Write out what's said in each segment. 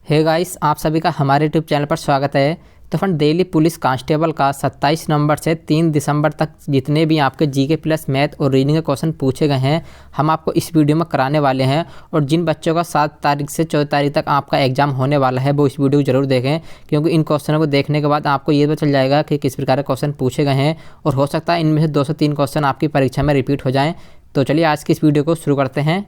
Hey guys, आप सभी का हमारे यूट्यूब चैनल पर स्वागत है। तो फ्रेंड, दिल्ली पुलिस कांस्टेबल का 27 नवंबर से 3 दिसंबर तक जितने भी आपके जीके प्लस मैथ और रीडिंग के क्वेश्चन पूछे गए हैं, हम आपको इस वीडियो में कराने वाले हैं। और जिन बच्चों का 7 तारीख से 14 तारीख तक आपका एग्जाम होने वाला है, वो इस वीडियो को जरूर देखें, क्योंकि इन क्वेश्चनों को देखने के बाद आपको ये पता चल जाएगा कि किस प्रकार के क्वेश्चन पूछे गए हैं। और हो सकता है इनमें से 2 से 3 क्वेश्चन आपकी परीक्षा में रिपीट हो जाएँ। तो चलिए आज की इस वीडियो को शुरू करते हैं।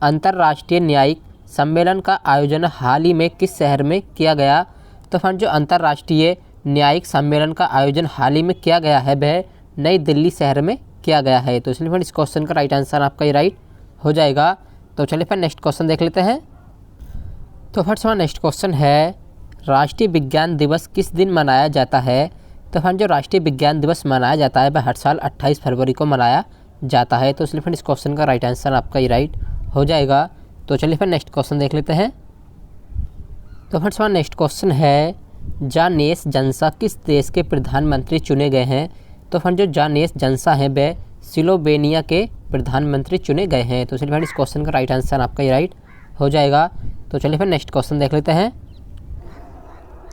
अंतर्राष्ट्रीय न्यायिक सम्मेलन का आयोजन हाल ही में किस शहर में किया गया? तो फ्रेंड, जो अंतर्राष्ट्रीय न्यायिक सम्मेलन का आयोजन हाल ही में किया गया है वह नई दिल्ली शहर में किया गया है। तो इसलिए फ्रेंड, इस क्वेश्चन का राइट आंसर आपका ये राइट हो जाएगा। तो चलिए फिर नेक्स्ट क्वेश्चन देख लेते हैं। तो फ्रेंड्स, हमारा नेक्स्ट क्वेश्चन है, राष्ट्रीय विज्ञान दिवस किस दिन मनाया जाता है? तो फ्रेंड, जो राष्ट्रीय विज्ञान दिवस मनाया जाता है वह हर साल 28 फरवरी को मनाया जाता है। तो इसलिए फ्रेंड, इस क्वेश्चन का राइट आंसर आपका ये राइट हो जाएगा। तो चलिए फिर नेक्स्ट क्वेश्चन देख लेते हैं। तो फ्रेंड्स, हमारा नेक्स्ट क्वेश्चन है, जानेस जंसा किस देश के प्रधानमंत्री चुने गए हैं? तो फ्रेंड, जो जानेस जंसा हैं वह स्लोवेनिया के प्रधानमंत्री चुने गए हैं। तो चलिए फ्रेंड, इस क्वेश्चन का राइट आंसर आपका ये राइट हो जाएगा। तो चलिए फिर नेक्स्ट क्वेश्चन देख लेते हैं।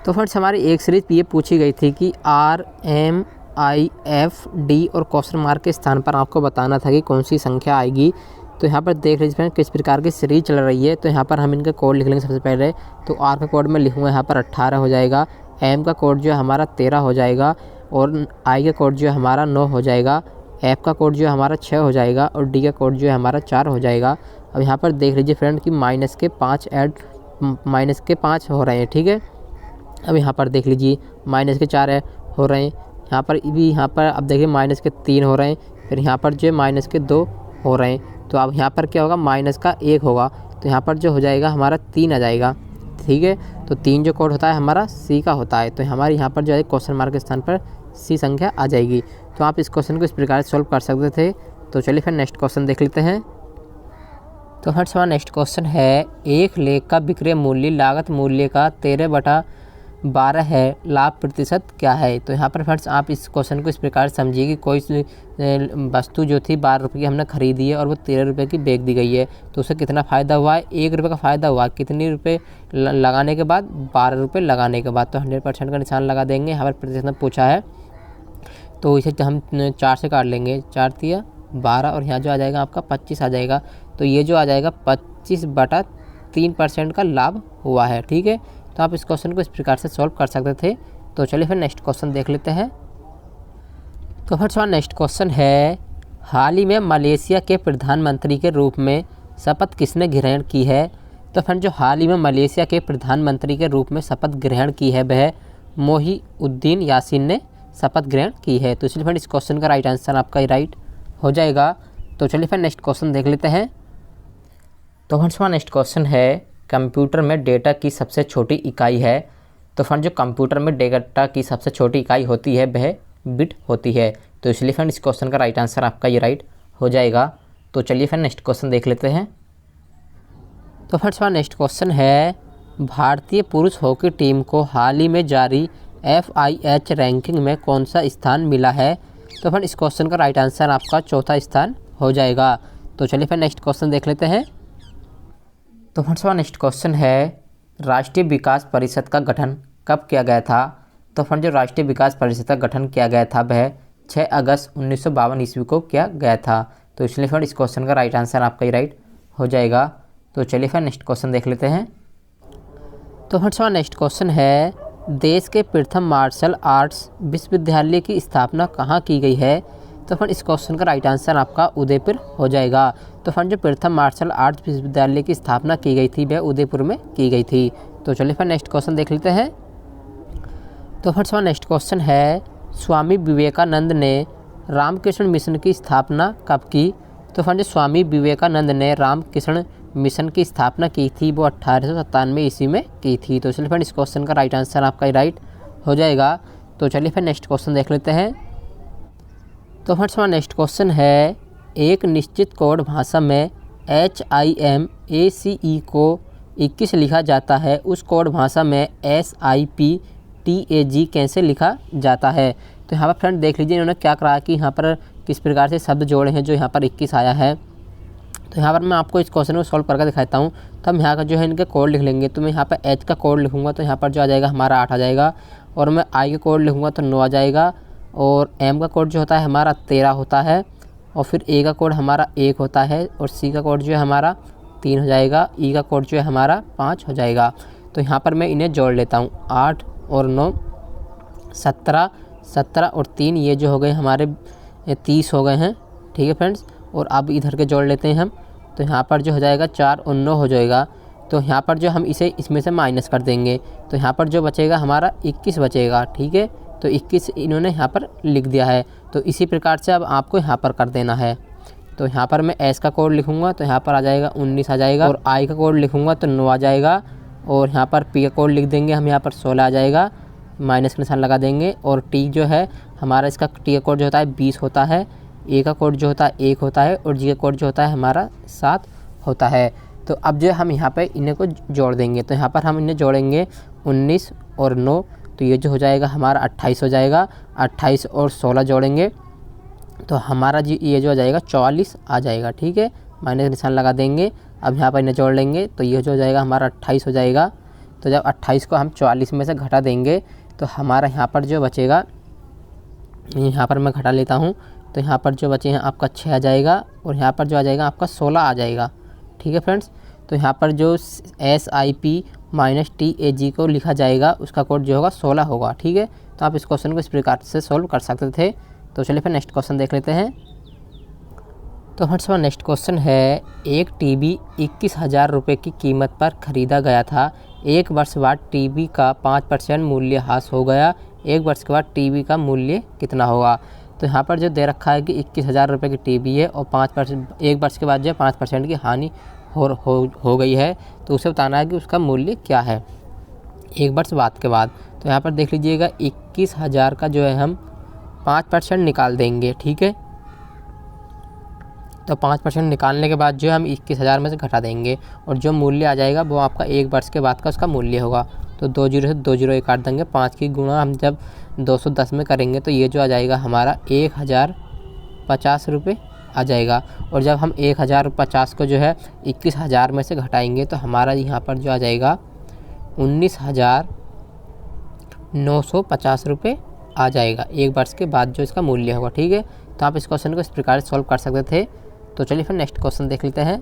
तो फ्रेंड्स, हमारी एक सीरीज ये पूछी गई थी कि RMIFD और क्वेश्चन मार्क के स्थान पर आपको बताना था कि कौन सी संख्या आएगी। तो यहाँ पर देख लीजिए फ्रेंड, किस प्रकार की सीरीज चल रही है। तो यहाँ पर हम इनका कोड लिख लेंगे सबसे पहले। तो R का कोड मैं लिखूँगा यहाँ पर 18 हो जाएगा, M का कोड जो है हमारा 13 हो जाएगा, और I का कोड जो है हमारा 9 हो जाएगा, F का कोड जो है हमारा 6 हो जाएगा, और D का कोड जो है हमारा 4 हो जाएगा। अब यहाँ पर देख लीजिए फ्रेंड कि माइनस के 5 हो रहे हैं, ठीक है। अब यहाँ पर देख लीजिए माइनस के 4 हो रहे हैं, यहाँ पर भी, यहाँ पर अब देखिए माइनस के 3 हो रहे हैं, फिर यहाँ पर जो माइनस के 2 हो रहे हैं। तो अब यहाँ पर क्या होगा, माइनस का 1 होगा, तो यहाँ पर जो हो जाएगा हमारा 3 आ जाएगा, ठीक है। तो 3 जो कोड होता है हमारा C का होता है। तो हमारे यहाँ पर जो है क्वेश्चन मार्क के स्थान पर C संख्या आ जाएगी। तो आप इस क्वेश्चन को इस प्रकार से सॉल्व कर सकते थे। तो चलिए फिर नेक्स्ट क्वेश्चन देख लेते हैं। तो फ्रेंड्स, हमारा नेक्स्ट क्वेश्चन है, एक लेख का विक्रय मूल्य लागत मूल्य का 13/12 है, लाभ प्रतिशत क्या है? तो यहाँ पर फ्रेंड्स, आप इस क्वेश्चन को इस प्रकार समझिए कि कोई वस्तु जो थी 12 रुपये की हमने खरीदी है और वो 13 रुपये की बेच दी गई है। तो उससे कितना फ़ायदा हुआ है? 1 रुपये का फ़ायदा हुआ। कितने रुपये लगाने के बाद? 12 रुपये लगाने के बाद। तो 100% का निशान लगा देंगे। यहाँ पर प्रतिशत में पूछा है तो इसे हम 4 से काट लेंगे, 4 तिया 12, और यहाँ जो आ जाएगा आपका 25 आ जाएगा। तो ये जो आ जाएगा 25/3% का लाभ हुआ है, ठीक है। तो आप इस क्वेश्चन को इस प्रकार से सॉल्व कर सकते थे। तो चलिए फिर नेक्स्ट क्वेश्चन देख लेते हैं। तो फ्रेंड्स, हमारा नेक्स्ट क्वेश्चन है, हाल ही में मलेशिया के प्रधानमंत्री के रूप में शपथ किसने ग्रहण की है? तो फ्रेंड, जो हाल ही में मलेशिया के प्रधानमंत्री के रूप में शपथ ग्रहण की है वह मोहिउद्दीन यासीन ने शपथ ग्रहण की है। तो इसलिए फ्रेंड, इस क्वेश्चन का राइट आंसर आपका राइट हो जाएगा। तो चलिए फिर नेक्स्ट क्वेश्चन देख लेते हैं। तो फ्रेंड्स, हमारा नेक्स्ट क्वेश्चन है, कंप्यूटर में डेटा की सबसे छोटी इकाई है? तो फ्रेंड, जो कंप्यूटर में डेटा की सबसे छोटी इकाई होती है वह बिट होती है। तो इसलिए फ्रेंड, इस क्वेश्चन का राइट आंसर आपका ये राइट हो जाएगा। तो चलिए फिर नेक्स्ट क्वेश्चन देख लेते हैं। तो फ्रेंड्स, हमारा नेक्स्ट क्वेश्चन है, भारतीय पुरुष हॉकी टीम को हाल ही में जारी FIH रैंकिंग में कौन सा स्थान मिला है? तो फ्रेंड, इस क्वेश्चन का राइट आंसर आपका चौथा स्थान हो जाएगा। तो चलिए फिर नेक्स्ट क्वेश्चन देख लेते हैं। तो फ्रेंड्स, हमारा नेक्स्ट क्वेश्चन है, राष्ट्रीय विकास परिषद का गठन कब किया गया था? तो फ्रेंड, जो राष्ट्रीय विकास परिषद का गठन किया गया था वह 6 अगस्त 1952 ईस्वी को किया गया था। तो इसलिए फ्रेंड, इस क्वेश्चन का राइट आंसर आपका ही राइट हो जाएगा। तो चलिए फिर नेक्स्ट क्वेश्चन देख लेते हैं। तो फ्रेंड्स, हमारा नेक्स्ट क्वेश्न है, देश के प्रथम मार्शल आर्ट्स विश्वविद्यालय की स्थापना कहाँ की गई है? तो फ्रेंड, इस क्वेश्चन का राइट आंसर आपका उदयपुर हो जाएगा। तो फ्रेंड, जो प्रथम मार्शल आर्ट्स विश्वविद्यालय की स्थापना की गई थी वह उदयपुर में की गई थी। तो चलिए फिर नेक्स्ट क्वेश्चन देख लेते हैं। तो फ्रेंड्स, हमारा नेक्स्ट क्वेश्चन है, स्वामी विवेकानंद ने रामकृष्ण मिशन की स्थापना कब की? तो फ्रेंड, स्वामी विवेकानंद ने रामकृष्ण मिशन की स्थापना की थी वो 1897 ईस्वी में की थी। तो चलिए फ्रेंड, इस क्वेश्चन का राइट आंसर आपका राइट हो जाएगा। तो चलिए फिर नेक्स्ट क्वेश्चन देख लेते हैं। तो फ्रेंड्स, हमारा नेक्स्ट क्वेश्चन है, एक निश्चित कोड भाषा में HIMACE को 21 लिखा जाता है, उस कोड भाषा में SIPTAG कैसे लिखा जाता है? तो यहाँ पर फ्रेंड देख लीजिए इन्होंने क्या करा कि यहाँ पर किस प्रकार से शब्द जोड़े हैं जो यहाँ पर 21 आया है। तो यहाँ पर मैं आपको इस क्वेश्चन को सॉल्व करके दिखाता हूँ। तो हम यहाँ का जो है इनके कोड लिख लेंगे। तो मैं यहाँ पर एच का कोड लिखूँगा तो यहाँ पर जो आ जाएगा हमारा 8 आ जाएगा, और मैं आई का कोड लिखूँगा तो 9 आ जाएगा, और एम का कोड जो होता है हमारा 13 होता है, और फिर ए का कोड हमारा 1 होता है, और सी का कोड जो है हमारा 3 हो जाएगा, ई का कोड जो है हमारा 5 हो जाएगा। तो यहाँ पर मैं इन्हें जोड़ लेता हूँ, 8 और 9 17, 17 और 3 ये जो हो गए हमारे 30 हो गए हैं, ठीक है फ्रेंड्स। और अब इधर के जोड़ लेते हैं हम, तो यहाँ पर जो हो जाएगा 4 और 9 हो जाएगा। तो यहाँ पर जो हम इसे इसमें से माइनस कर देंगे, तो यहाँ पर जो बचेगा हमारा 21 बचेगा, ठीक है। तो 21 इन्होंने यहाँ पर लिख दिया है। तो इसी प्रकार से अब आपको यहाँ पर कर देना है। तो यहाँ पर मैं एस का कोड लिखूँगा तो यहाँ पर आ जाएगा 19 आ जाएगा, और आई का कोड लिखूँगा तो 9 आ जाएगा, और यहाँ पर पी का कोड लिख देंगे हम, यहाँ पर 16 आ जाएगा, माइनस का निशान लगा देंगे। और टी जो है हमारा, इसका टी का कोड जो होता है 20 होता है, ए का कोड जो होता है 1 होता है, और जी का कोड जो होता है हमारा 7 होता है। तो अब जो हम यहाँ पे इन्हें को जोड़ देंगे, तो यहाँ पर हम इन्हें जोड़ेंगे 19 और 9, तो ये जो हो जाएगा हमारा 28 हो जाएगा। 28 और 16 जोड़ेंगे तो हमारा जी ये जो हो जाएगा 44 आ जाएगा, ठीक है। माइनस का निशान लगा देंगे। अब यहाँ पर इन्हें जोड़ लेंगे तो ये जो हो जाएगा हमारा 28 हो जाएगा। तो जब 28 को हम 44 में से घटा देंगे तो हमारा यहाँ पर जो बचेगा, यहाँ पर मैं घटा लेता हूँ, तो यहाँ पर जो बचे हैं आपका 6 आ जाएगा, और यहाँ पर जो आ जाएगा आपका 16 आ जाएगा, ठीक है फ्रेंड्स। तो यहाँ पर जो SIP माइनस TAG को लिखा जाएगा उसका कोड जो होगा 16 होगा, ठीक है। तो आप इस क्वेश्चन को इस प्रकार से सोल्व कर सकते थे। तो चलिए फिर नेक्स्ट क्वेश्चन देख लेते हैं। तो हमारे पास नेक्स्ट क्वेश्चन है, एक टीवी 21,000 रुपये की कीमत पर ख़रीदा गया था। 1 वर्ष बाद टीवी का 5% मूल्य ह्रास हो गया। 1 वर्ष के बाद टीवी का मूल्य कितना होगा। तो यहाँ पर जो दे रखा है कि 21,000 रुपये की टीवी है, और 5% 1 वर्ष के बाद जो 5% की हानि हो गई है, तो उसे बताना है कि उसका मूल्य क्या है 1 वर्ष बाद के बाद। तो यहाँ पर देख लीजिएगा 21,000 का जो है हम 5% निकाल देंगे, ठीक है। तो 5% निकालने के बाद जो हम 21,000 में से घटा देंगे, और जो मूल्य आ जाएगा वो आपका 1 वर्ष के बाद का उसका मूल्य होगा। तो 2 जीरो से 2 जीरो एक काट देंगे, 5 की गुणा हम जब 210 में करेंगे तो ये जो आ जाएगा हमारा 1,050 रुपये आ जाएगा। और जब हम 1,050 को जो है 21,000 में से घटाएंगे तो हमारा यहाँ पर जो आ जाएगा 19,950 रुपये आ जाएगा 1 वर्ष के बाद जो इसका मूल्य होगा, ठीक है। तो आप इस क्वेश्चन को इस प्रकार से सॉल्व कर सकते थे। तो चलिए फिर नेक्स्ट क्वेश्चन देख लेते हैं।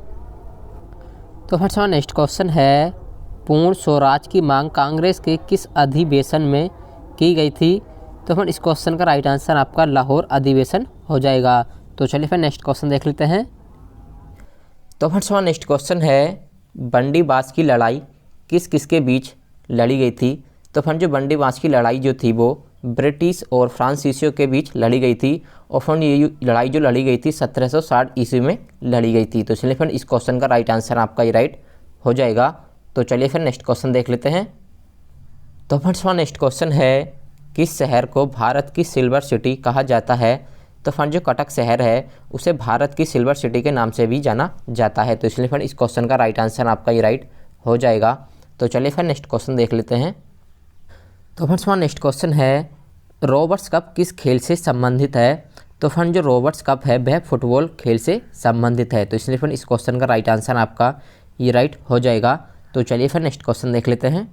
तो फ्रेंड्स हमारा नेक्स्ट क्वेश्चन है, पूर्ण स्वराज की मांग कांग्रेस के किस अधिवेशन में की गई थी। तो फिर इस क्वेश्चन का राइट आंसर आपका लाहौर अधिवेशन हो जाएगा। तो चलिए फिर नेक्स्ट क्वेश्चन देख लेते हैं। तो फ्रेंड्स हमारा नेक्स्ट क्वेश्चन है, बंडी बास की लड़ाई किस किस के बीच लड़ी गई थी। तो फ्रेंड जो बंडी बास की लड़ाई जो थी वो ब्रिटिश और फ्रांसीसियों के बीच लड़ी गई थी, और फ्रेंड ये लड़ाई जो लड़ी गई थी 1760 ईस्वी में लड़ी गई थी। तो चलिए फ्रेंड इस क्वेश्चन का राइट आंसर आपका ये राइट हो जाएगा। तो चलिए फिर नेक्स्ट क्वेश्चन देख लेते हैं। तो फ्रेंड्स हमारा नेक्स्ट क्वेश्चन है, किस शहर को भारत की सिल्वर सिटी कहा जाता है। तो फ्रेंड जो कटक शहर है उसे भारत की सिल्वर सिटी के नाम से भी जाना जाता है। तो इसलिए फ्रेंड इस क्वेश्चन का राइट आंसर आपका ये राइट हो जाएगा। तो चलिए फिर नेक्स्ट क्वेश्चन देख लेते हैं। तो फ्रेंड्स हमारा नेक्स्ट क्वेश्चन है, रॉबर्ट्स कप किस खेल से संबंधित है। तो फ्रेंड जो रॉबर्ट्स कप है वह फुटबॉल खेल से संबंधित है। तो इसलिए फ्रेंड इस क्वेश्चन का राइट आंसर आपका ये राइट हो जाएगा। तो चलिए फिर नेक्स्ट क्वेश्चन देख लेते हैं।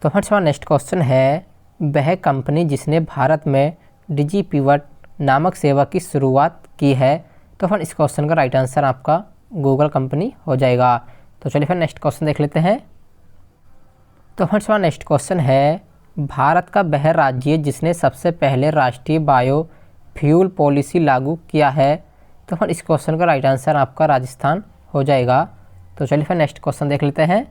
तो फ्रेंड्स हमारा नेक्स्ट क्वेश्चन है, वह कंपनी जिसने भारत में डिजीपिवट नामक सेवा की शुरुआत की है। तो फ्रेंड इस क्वेश्चन का राइट आंसर आपका गूगल कंपनी हो जाएगा। तो चलिए फिर नेक्स्ट क्वेश्चन देख लेते हैं। तो फ्रेंड्स हमारा नेक्स्ट क्वेश्चन है, भारत का वह राज्य जिसने सबसे पहले राष्ट्रीय बायोफ्यूल पॉलिसी लागू किया है। तो फिर इस क्वेश्चन का राइट आंसर आपका राजस्थान हो जाएगा। तो चलिए फिर नेक्स्ट क्वेश्चन देख लेते हैं।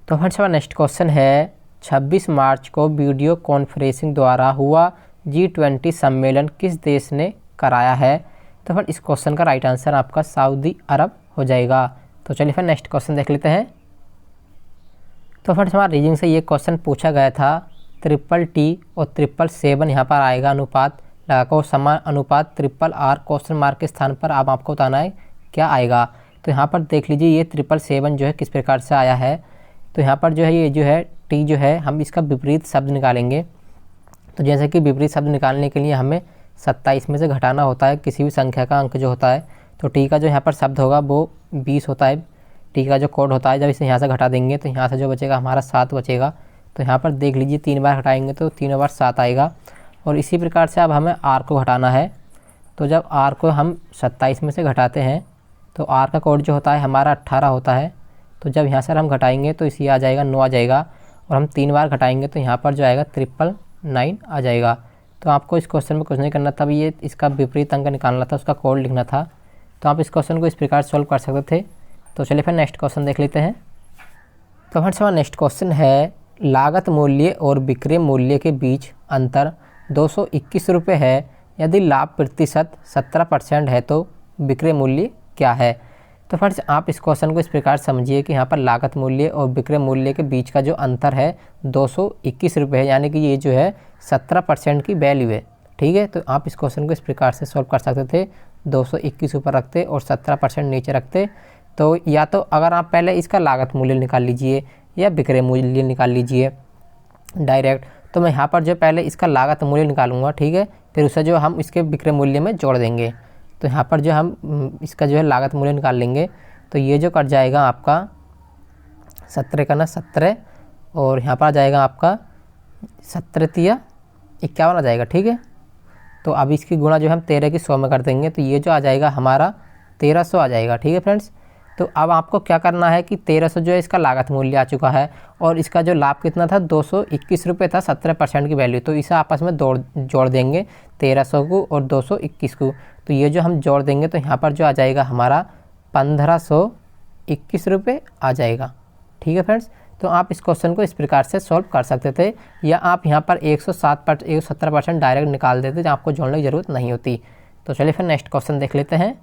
तो फ्रेंड्स हमारा नेक्स्ट क्वेश्चन है, 26 मार्च को वीडियो कॉन्फ्रेंसिंग द्वारा हुआ G20 सम्मेलन किस देश ने कराया है। तो फिर इस क्वेश्चन का राइट आंसर आपका सऊदी अरब हो जाएगा। तो चलिए फिर नेक्स्ट क्वेश्चन देख लेते हैं। तो फ्रेंड्स हमारा रीजनिंग से ये क्वेश्चन पूछा गया था, TTT और 777 यहाँ पर आएगा अनुपात लगाकर, समान अनुपात RRR क्वेश्चन मार्क के स्थान पर अब आपको बताना है क्या आएगा। तो यहाँ पर देख लीजिए ये 777 जो है किस प्रकार से आया है। तो यहाँ पर जो है ये जो है T जो है हम इसका विपरीत शब्द निकालेंगे। तो जैसे कि विपरीत शब्द निकालने के लिए हमें 27 में से घटाना होता है किसी भी संख्या का अंक जो होता है। तो T का जो यहाँ पर शब्द होगा वो 20 होता है, टी का जो कोड होता है, जब इसे यहाँ से घटा देंगे तो यहाँ से जो बचेगा हमारा 7 बचेगा। तो यहाँ पर देख लीजिए 3 बार घटाएंगे तो 3 बार 7 आएगा। और इसी प्रकार से अब हमें आर को घटाना है। तो जब आर को हम 27 में से घटाते हैं तो आर का कोड जो होता है हमारा 18 होता है। तो जब यहाँ से हम घटाएंगे तो इसी आ जाएगा 9 आ जाएगा, और हम 3 बार घटाएंगे तो यहाँ पर जो आएगा 999 आ जाएगा। तो आपको इस क्वेश्चन में कुछ नहीं करना था, ये इसका विपरीत अंक निकालना था, उसका कोड लिखना था। तो आप इस क्वेश्चन को इस प्रकार सॉल्व कर सकते थे। तो चलिए फिर नेक्स्ट क्वेश्चन देख लेते हैं। तो फ्रेंड्स हमारा नेक्स्ट क्वेश्चन है, लागत मूल्य और विक्रय मूल्य के बीच अंतर 221 रुपये है। यदि लाभ प्रतिशत 17% है तो विक्रय मूल्य क्या है। तो फ्रेंड्स आप इस क्वेश्चन को इस प्रकार समझिए कि यहाँ पर लागत मूल्य और विक्रय मूल्य के बीच का जो अंतर है 221 रुपये है, यानी कि ये जो है 17% की वैल्यू है। ठीक है, तो आप इस क्वेश्चन को इस प्रकार से सॉल्व कर सकते थे, 221 ऊपर रखते और 17% नीचे रखते। तो या तो अगर आप पहले इसका लागत मूल्य निकाल लीजिए या विक्रय मूल्य निकाल लीजिए डायरेक्ट। तो मैं यहाँ पर जो पहले इसका लागत मूल्य निकालूंगा, ठीक है, फिर उसे जो हम इसके विक्रय मूल्य में जोड़ देंगे। तो यहाँ पर जो हम इसका जो है लागत मूल्य निकाल लेंगे तो ये जो कट जाएगा आपका 17 का ना 17, और यहाँ पर आ जाएगा आपका 17 51 आ जाएगा। ठीक है, तो अब इसकी गुणा जो हम 13 की 100 में कर देंगे तो ये जो आ जाएगा हमारा 1300 आ जाएगा। ठीक है फ्रेंड्स, तो अब आपको क्या करना है कि 1300 जो है इसका लागत मूल्य आ चुका है, और इसका जो लाभ कितना था 221 रुपये था, 17% की वैल्यू। तो इसे आपस में जोड़ देंगे 1300 को और 221 को। तो ये जो हम जोड़ देंगे तो यहाँ पर जो आ जाएगा हमारा 1521 रुपये आ जाएगा। ठीक है फ्रेंड्स, तो आप इस क्वेश्चन को इस प्रकार से सॉल्व कर सकते थे, या आप यहाँ पर 117% डायरेक्ट निकाल देते, जहाँ आपको जोड़ने की ज़रूरत नहीं होती। तो चलिए फिर नेक्स्ट क्वेश्चन देख लेते हैं।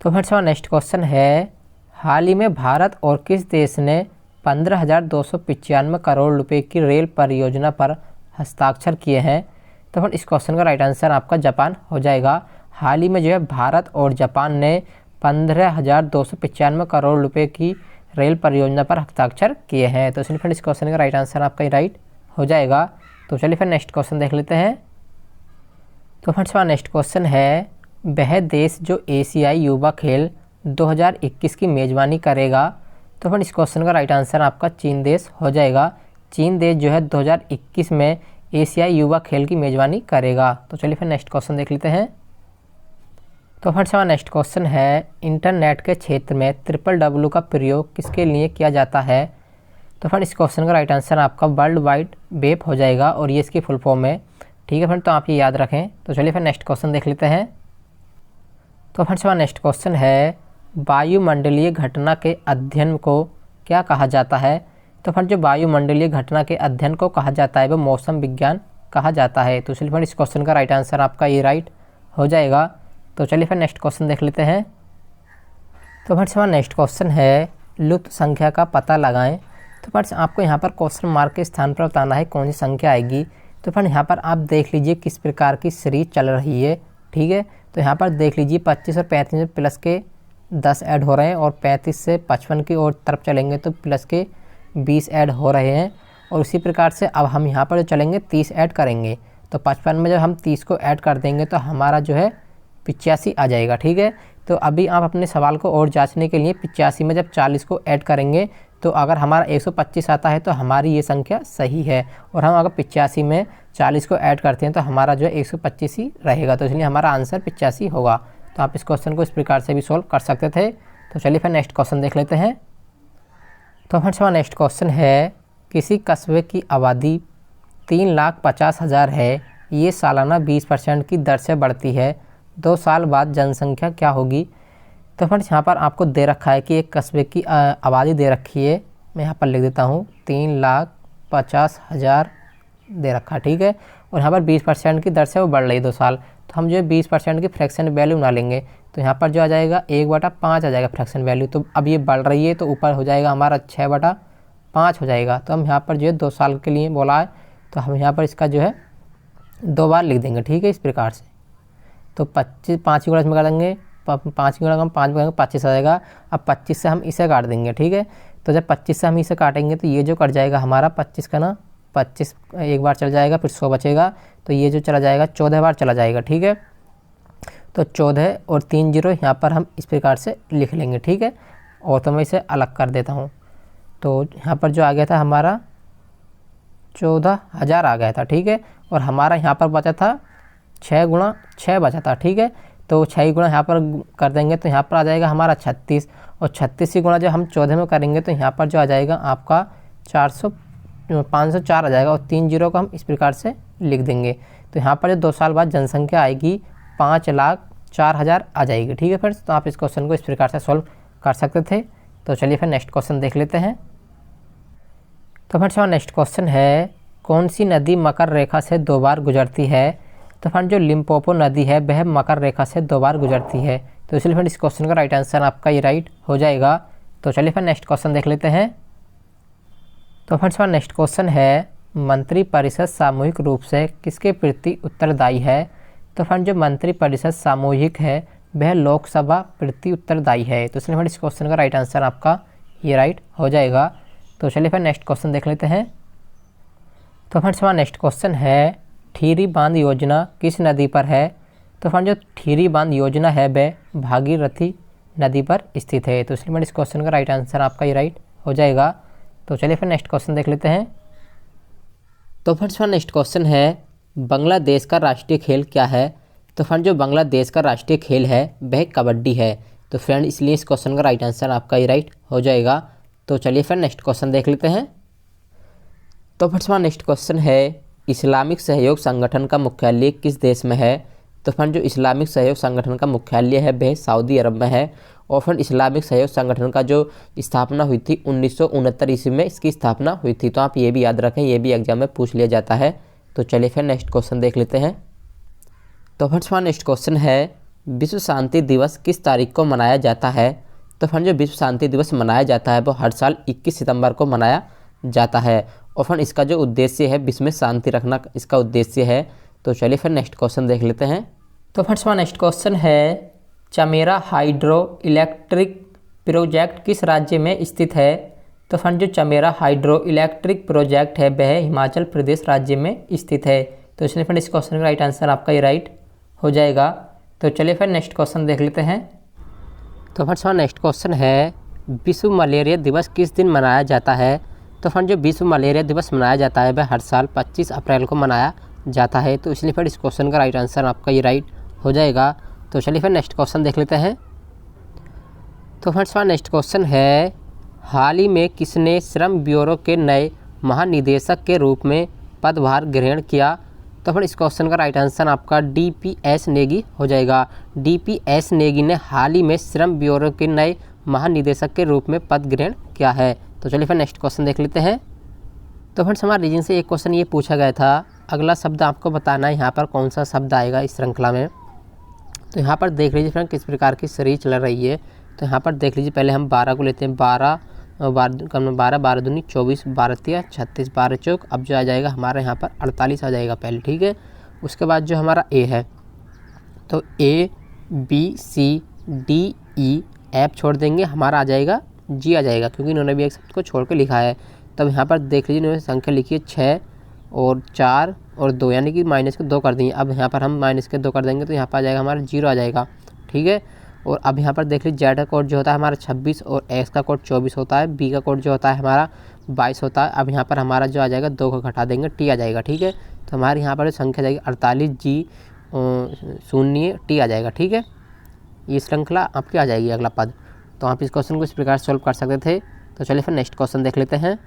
तो फ्रेंड्स हमारा नेक्स्ट क्वेश्चन है, हाल ही में भारत और किस देश ने 15,295 करोड़ रुपए की रेल परियोजना पर हस्ताक्षर किए हैं। तो फ्रेंड्स इस क्वेश्चन का राइट आंसर आपका जापान हो जाएगा। हाल ही में जो है भारत और जापान ने 15,295 करोड़ रुपए की रेल परियोजना पर हस्ताक्षर किए हैं। तो इसलिए फ्रेंड्स इस क्वेश्चन का राइट आंसर आपका राइट हो जाएगा। तो चलिए फिर नेक्स्ट क्वेश्चन देख लेते हैं। तो फ्रेंड्स हमारा नेक्स्ट क्वेश्चन है, वह देश जो एशियाई युवा खेल 2021 की मेज़बानी करेगा। तो फ्रेंड्स इस क्वेश्चन का राइट आंसर आपका चीन देश हो जाएगा। चीन देश जो है 2021 में एशियाई युवा खेल की मेज़बानी करेगा। तो चलिए फिर नेक्स्ट क्वेश्चन देख लेते हैं। तो फ्रेंड्स हमारा नेक्स्ट क्वेश्चन है, इंटरनेट के क्षेत्र में WWW का प्रयोग किसके लिए किया जाता है। तो फ्रेंड्स इस क्वेश्चन का राइट आंसर आपका वर्ल्ड वाइड वेब हो जाएगा, और ये इसकी फुल फॉर्म है। ठीक है फ्रेंड, तो आप ये याद रखें। तो चलिए फिर नेक्स्ट क्वेश्चन देख लेते हैं। तो फ्रेंड्स हमारा नेक्स्ट क्वेश्चन है, वायुमंडलीय घटना के अध्ययन को क्या कहा जाता है। तो फ्रेंड जो वायुमंडलीय घटना के अध्ययन को कहा जाता है वो मौसम विज्ञान कहा जाता है। तो चलिए फ्रेंड इस क्वेश्चन का राइट आंसर आपका ये राइट हो जाएगा। तो चलिए फिर नेक्स्ट क्वेश्चन देख लेते हैं। तो फ्रेंड्स हमारा नेक्स्ट क्वेश्चन है, लुप्त संख्या का पता लगाएं। तो फ्रेंड्स आपको यहाँ पर क्वेश्चन मार्क के स्थान पर बताना है कौन सी संख्या आएगी। तो फ्रेंड यहाँ पर आप देख लीजिए किस प्रकार की सीरीज चल रही है। ठीक है, तो यहाँ पर देख लीजिए 25 और 35 में प्लस के 10 ऐड हो रहे हैं, और 35 से 55 की ओर तरफ चलेंगे तो प्लस के 20 ऐड हो रहे हैं। और उसी प्रकार से अब हम यहाँ पर जो चलेंगे 30 ऐड करेंगे, तो 55 में जब हम 30 को ऐड कर देंगे तो हमारा जो है 85 आ जाएगा। ठीक है, तो अभी आप अपने सवाल को और जांचने के लिए 85 में जब 40 को ऐड करेंगे तो अगर हमारा 125 आता है तो हमारी ये संख्या सही है, और हम अगर 85 में 40 को ऐड करते हैं तो हमारा जो है 125 ही रहेगा। तो इसलिए हमारा आंसर 85 होगा। तो आप इस क्वेश्चन को इस प्रकार से भी सॉल्व कर सकते थे। तो चलिए फिर नेक्स्ट क्वेश्चन देख लेते हैं। तो फ्रेंड्स हमारा नेक्स्ट क्वेश्चन है, किसी कस्बे की आबादी 3,50,000 है, ये सालाना 20% की दर से बढ़ती है, 2 साल बाद जनसंख्या क्या होगी। तो फ्रेंड्स यहाँ पर आपको दे रखा है कि एक कस्बे की आबादी दे रखी है, मैं यहाँ पर लिख देता हूँ 3,50,000 दे रखा है। ठीक है, और यहाँ पर 20% की दर से वो बढ़ रही है 2 साल। तो हम जो है 20% की फ्रैक्शन वैल्यू बना लेंगे, तो यहाँ पर जो आ जाएगा 1/5 आ जाएगा फ्रैक्शन वैल्यू। तो अब ये बढ़ रही है तो ऊपर हो जाएगा हमारा 6/5 हो जाएगा। तो हम यहाँ पर जो है 2 साल के लिए बोला है, तो हम यहाँ पर इसका जो है 2 बार लिख देंगे। ठीक है, इस प्रकार से। तो 25 5 गुणा इसमें कर देंगे, 5 गुणा हम 5 करेंगे 25 आ जाएगा। अब 25 से हम इसे काट देंगे। ठीक है, तो जब 25 से हम इसे काटेंगे तो ये जो कट जाएगा हमारा 25 का ना 25 एक बार चल जाएगा, फिर 100 बचेगा, तो ये जो चला जाएगा 14 बार चला जाएगा। ठीक है, तो 14 और 3 0 यहाँ पर हम इस प्रकार से लिख लेंगे। ठीक है, और तो मैं इसे अलग कर देता हूँ। तो यहाँ पर जो आ गया था हमारा 14,000 आ गया था, ठीक है। और हमारा यहाँ पर बचा था 6 गुणा 6 बचा था, ठीक है। तो 6 गुणा यहाँ पर कर देंगे तो यहाँ पर आ जाएगा हमारा 36, और 36 की गुणा जब हम 14 में करेंगे तो यहाँ पर जो आ जाएगा आपका 504 आ जाएगा, और 3 जीरो को हम इस प्रकार से लिख देंगे। तो यहाँ पर जो 2 साल बाद जनसंख्या आएगी 5,04,000 आ जाएगी, ठीक है फ्रेंड्स। तो आप इस क्वेश्चन को इस प्रकार से सॉल्व कर सकते थे। तो चलिए फिर नेक्स्ट क्वेश्चन देख लेते हैं। तो फ्रेंड्स हमारा नेक्स्ट क्वेश्चन है, कौन सी नदी मकर रेखा से 2 बार गुजरती है? तो फ्रेंड जो लिम्पोपो नदी है वह मकर रेखा से 2 बार गुजरती है। तो इसलिए फ्रेंड इस क्वेश्चन का राइट आंसर आपका ये राइट हो जाएगा। तो चलिए फिर नेक्स्ट क्वेश्चन देख लेते हैं। तो फ्रेंड्स हमारा नेक्स्ट क्वेश्चन है, मंत्रिपरिषद सामूहिक रूप से किसके प्रति उत्तरदायी है? तो फ्रेंड जो मंत्रिपरिषद सामूहिक है वह लोकसभा प्रति उत्तरदायी है। तो इसलिए फ्रेंड इस क्वेश्चन का राइट आंसर आपका ये राइट हो जाएगा। तो चलिए फिर नेक्स्ट क्वेश्चन देख लेते हैं। तो फ्रेंड्स हमारा नेक्स्ट क्वेश्चन है, ठीरी बांध योजना किस नदी पर है? तो फ्रेंड जो ठीरी बांध योजना है वह भागीरथी नदी पर स्थित है। तो इसलिए फ्रेंड इस क्वेश्चन का राइट आंसर आपका ये राइट हो जाएगा। तो चलिए फिर नेक्स्ट क्वेश्चन देख लेते हैं। तो फ्रेंड्स हमारा नेक्स्ट क्वेश्चन है, बांग्लादेश का राष्ट्रीय खेल क्या है? तो फ्रेंड जो बांग्लादेश का राष्ट्रीय खेल है वह कबड्डी है। तो फ्रेंड इसलिए इस क्वेश्चन का राइट आंसर आपका ये राइट हो जाएगा। तो चलिए फिर नेक्स्ट क्वेश्चन देख लेते हैं। तो फ्रेंड्स हमारा नेक्स्ट क्वेश्चन है, इस्लामिक सहयोग संगठन का मुख्यालय किस देश में है? तो फ्रेंड जो इस्लामिक सहयोग संगठन का मुख्यालय है वह सऊदी अरब में है। और फ्रेंड इस्लामिक सहयोग संगठन का जो स्थापना हुई थी 1969 ईस्वी में इसकी स्थापना हुई थी। तो आप ये भी याद रखें, ये भी एग्जाम में पूछ लिया जाता है। तो चलिए फिर नेक्स्ट क्वेश्चन देख लेते हैं। तो फ्रेंड्स हमारा नेक्स्ट क्वेश्चन है, विश्व शांति दिवस किस तारीख को मनाया जाता है? तो फ्रेंड जो विश्व शांति दिवस मनाया जाता है वो हर साल 21 सितंबर को मनाया जाता है। और फ्रेंड इसका जो उद्देश्य है विश्व में शांति रखना इसका उद्देश्य है। तो चलिए फिर नेक्स्ट क्वेश्चन देख लेते हैं। तो फ्रेंड्स हमारा नेक्स्ट क्वेश्चन है, चमेरा हाइड्रो इलेक्ट्रिक प्रोजेक्ट किस राज्य में स्थित है? तो फ्रेंड जो चमेरा हाइड्रो इलेक्ट्रिक प्रोजेक्ट है वह हिमाचल प्रदेश राज्य में स्थित है। तो इसलिए फ्रेंड इस क्वेश्चन का राइट आंसर आपका ये राइट हो जाएगा। तो चलिए फिर नेक्स्ट क्वेश्चन देख लेते हैं। तो फ्रेंड्स हमारा नेक्स्ट क्वेश्चन है, विश्व मलेरिया दिवस किस दिन मनाया जाता है? तो फ्रेंड जो विश्व मलेरिया दिवस मनाया जाता है वह हर साल 25 अप्रैल को मनाया जाता है। तो इसलिए फिर इस क्वेश्चन का राइट आंसर आपका ये राइट हो जाएगा। तो चलिए फिर नेक्स्ट क्वेश्चन देख लेते हैं। तो फ्रेंड्स हमारा नेक्स्ट क्वेश्चन है, हाल ही में किसने श्रम ब्यूरो के नए महानिदेशक के रूप में पदभार ग्रहण किया? तो फिर इस क्वेश्चन का राइट आंसर आपका DPS नेगी हो जाएगा। DPS नेगी ने हाल ही में श्रम ब्यूरो के नए महानिदेशक के रूप में पद ग्रहण किया है। तो चलिए फिर नेक्स्ट क्वेश्चन देख लेते हैं। तो फ्रेंड्स हमारे रीजन से एक क्वेश्चन ये पूछा गया था, अगला शब्द आपको बताना है यहाँ पर कौन सा शब्द आएगा इस श्रृंखला में। तो यहाँ पर देख लीजिए फ्रेंड किस प्रकार की सीरीज चल रही है। तो यहाँ पर देख लीजिए, पहले हम 12 को लेते हैं, 12 12 दूनी 24, 12 तिया 36, 12 चौक, अब जो आ जाएगा हमारा यहाँ पर 48 आ जाएगा पहले, ठीक है। उसके बाद जो हमारा ए है तो ABCDEF छोड़ देंगे, हमारा आ जाएगा G आ जाएगा, क्योंकि इन्होंने भी एक शब्द को छोड़ के लिखा है। तब यहाँ पर देख लीजिए इन्होंने संख्या लिखी है 6 और 4 और 2, यानी कि माइनस के 2 कर देंगे। अब यहाँ पर हम माइनस के 2 कर देंगे तो यहाँ पर आ जाएगा हमारा 0 आ जाएगा, ठीक है। और अब यहाँ पर देख लीजिए Z का कोड जो होता है हमारा 26 और X का कोड 24 होता है, B का कोड जो होता है हमारा 22 होता है। अब यहाँ पर हमारा जो आ जाएगा 2 को घटा देंगे, T आ जाएगा, ठीक है। तो हमारे यहाँ पर जो संख्या जाएगी 48G 0 T आ जाएगा, ठीक है। ये श्रृंखला आपकी आ जाएगी अगला पद। तो आप इस क्वेश्चन को इस प्रकार सॉल्व कर सकते थे। तो चलिए फिर नेक्स्ट क्वेश्चन देख लेते हैं।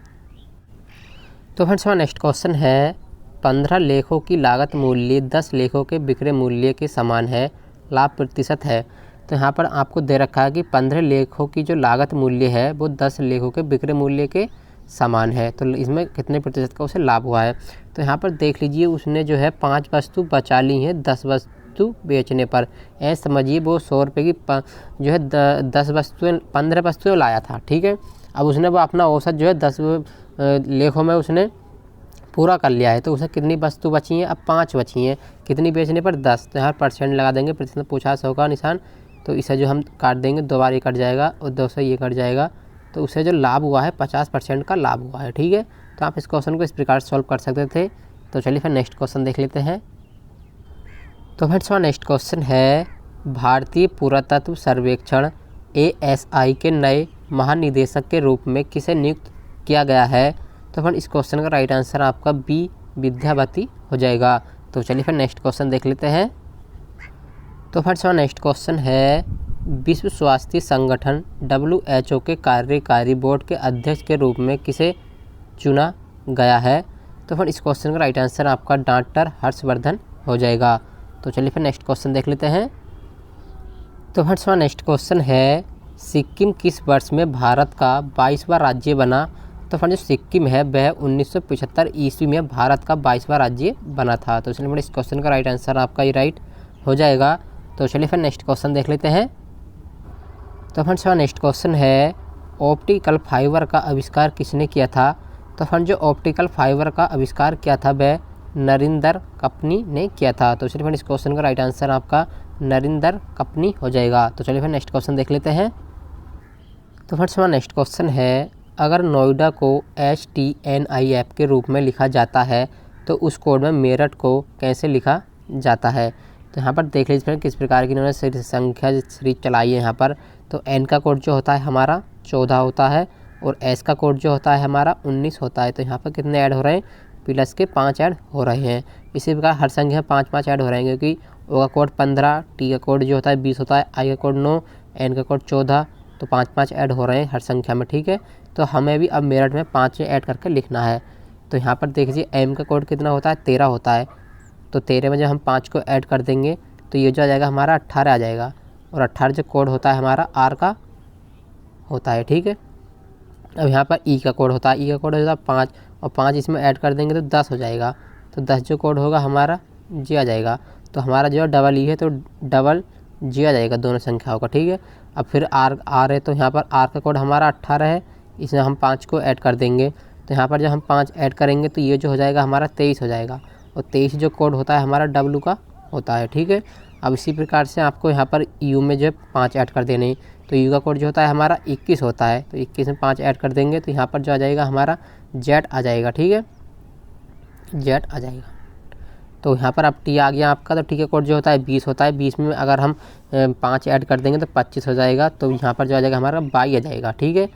तो फ्रेंड्स हमारा नेक्स्ट क्वेश्चन है, 15 लेखों की लागत मूल्य 10 लेखों के विक्रय मूल्य के समान है, लाभ प्रतिशत है। तो यहाँ पर आपको दे रखा है कि 15 लेखों की जो लागत मूल्य है वो 10 लेखों के विक्रय मूल्य के समान है, तो इसमें कितने प्रतिशत का उसे लाभ हुआ है। तो यहाँ पर देख लीजिए उसने जो है 5 वस्तु बचा ली हैं 10 वस्तु बेचने पर। ऐसे समझिए वो 100 रुपये की जो है 10 वस्तुएँ 15 वस्तुएँ लाया था, ठीक है। अब उसने वो अपना औसत जो है 10 लेखों में उसने पूरा कर लिया है, तो उसे कितनी वस्तु बची हैं? अब 5 बची हैं, कितनी बेचने पर? 10। तो यहाँ परसेंट लगा देंगे, प्रतिशत पूछा 100 का निशान, तो इसे जो हम काट देंगे 2 बार ये कट जाएगा और 2 से ये कट जाएगा, तो उसे जो लाभ हुआ है 50% का लाभ हुआ है, ठीक है। तो आप इस क्वेश्चन को इस प्रकार सॉल्व कर सकते थे। तो चलिए फिर नेक्स्ट क्वेश्चन देख लेते हैं। तो फ्रेंड्स हमारा नेक्स्ट क्वेश्चन है, भारतीय पुरातत्व सर्वेक्षण ASI के नए महानिदेशक के रूप में किसे नियुक्त किया गया है? तो फ्रेंड इस क्वेश्चन का राइट आंसर आपका बी विद्यावती हो जाएगा। तो चलिए फिर नेक्स्ट क्वेश्चन देख लेते हैं। तो फ्रेंड्स हमारा नेक्स्ट क्वेश्चन है, विश्व स्वास्थ्य संगठन WHO के कार्यकारी बोर्ड के अध्यक्ष के रूप में किसे चुना गया है? तो फिर इस क्वेश्चन का राइट आंसर आपका डॉक्टर हर्षवर्धन हो जाएगा। तो चलिए फिर नेक्स्ट क्वेश्चन देख लेते हैं। तो फ्रेंड्स हमारा नेक्स्ट क्वेश्चन है, सिक्किम किस वर्ष में भारत का 22वां राज्य बना? तो फ्रेंड्स जो सिक्किम है वह 1975 ईस्वी में भारत का 22वां राज्य बना था। तो चलिए इस क्वेश्चन का राइट आंसर आपका ये राइट हो जाएगा। तो चलिए फिर नेक्स्ट क्वेश्चन देख लेते हैं। तो फ्रेंड्स हमारा नेक्स्ट क्वेश्चन है, ऑप्टिकल फाइबर का आविष्कार किसने किया था? तो फ्रेंड्स जो ऑप्टिकल फाइबर का आविष्कार किया था वह नरिंदर कपनी ने किया था। तो चलिए फ्रेंड्स इस क्वेश्चन का राइट आंसर आपका नरिंदर कपनी हो जाएगा। तो चलिए फिर नेक्स्ट क्वेश्चन देख लेते हैं। तो फ्रेंड्स हमारा नेक्स्ट क्वेश्चन है, अगर नोएडा को HTNIF के रूप में लिखा जाता है तो उस कोड में मेरठ को कैसे लिखा जाता है? तो यहाँ पर देख लीजिए किस प्रकार की इन्होंने संख्या सीरीज चलाई है यहाँ पर। तो N का कोड जो होता है हमारा 14 होता है और S का कोड जो होता है हमारा 19 होता है। तो यहाँ पर कितने ऐड हो रहे हैं? प्लस के 5 ऐड हो रहे हैं। इसी प्रकार हर संख्या 5-5 ऐड हो रहे हैं, क्योंकि O का कोड 15, T का कोड जो होता है 20 होता है, I का कोड 9, N का कोड 14, तो 5-5 ऐड हो रहे हैं हर संख्या में, ठीक है। तो हमें भी अब मेरठ में 5 ऐड करके लिखना है। तो यहाँ पर देख लीजिए M का कोड कितना होता है? 13 होता है। तो 13 में जब हम 5 को ऐड कर देंगे तो ये जो आ जाएगा हमारा 18 आ जाएगा। और 18 जो कोड होता है हमारा R का होता है, ठीक है। अब यहाँ पर E का कोड होता है, E का कोड होता है 5 और 5 इसमें ऐड कर देंगे तो 10 हो जाएगा। तो 10 जो कोड होगा हमारा G आ जाएगा। तो हमारा जो डबल E है तो डबल G आ जाएगा दोनों संख्याओं का, ठीक है। अब फिर R है, तो यहाँ पर R का कोड हमारा 18 है, इसमें हम 5 को ऐड कर देंगे। तो यहाँ पर जब हम 5 ऐड करेंगे तो ये जो हो जाएगा हमारा 23 हो जाएगा। और 23 जो कोड होता है हमारा W का होता है, ठीक है। अब इसी प्रकार से आपको यहाँ पर U में जो 5 ऐड कर देने, तो U का कोड जो होता है हमारा 21 होता है। तो 21 में 5 ऐड कर देंगे तो यहाँ पर जो आ जाएगा हमारा Z आ जाएगा, ठीक है, Z आ जाएगा। तो यहाँ पर अब T आ गया आपका। तो T का कोड जो होता है 20 होता है, 20 में अगर हम 5 ऐड कर देंगे तो 25 हो जाएगा। तो यहाँ पर जो आ जाएगा हमारा 22 आ जाएगा, ठीक है।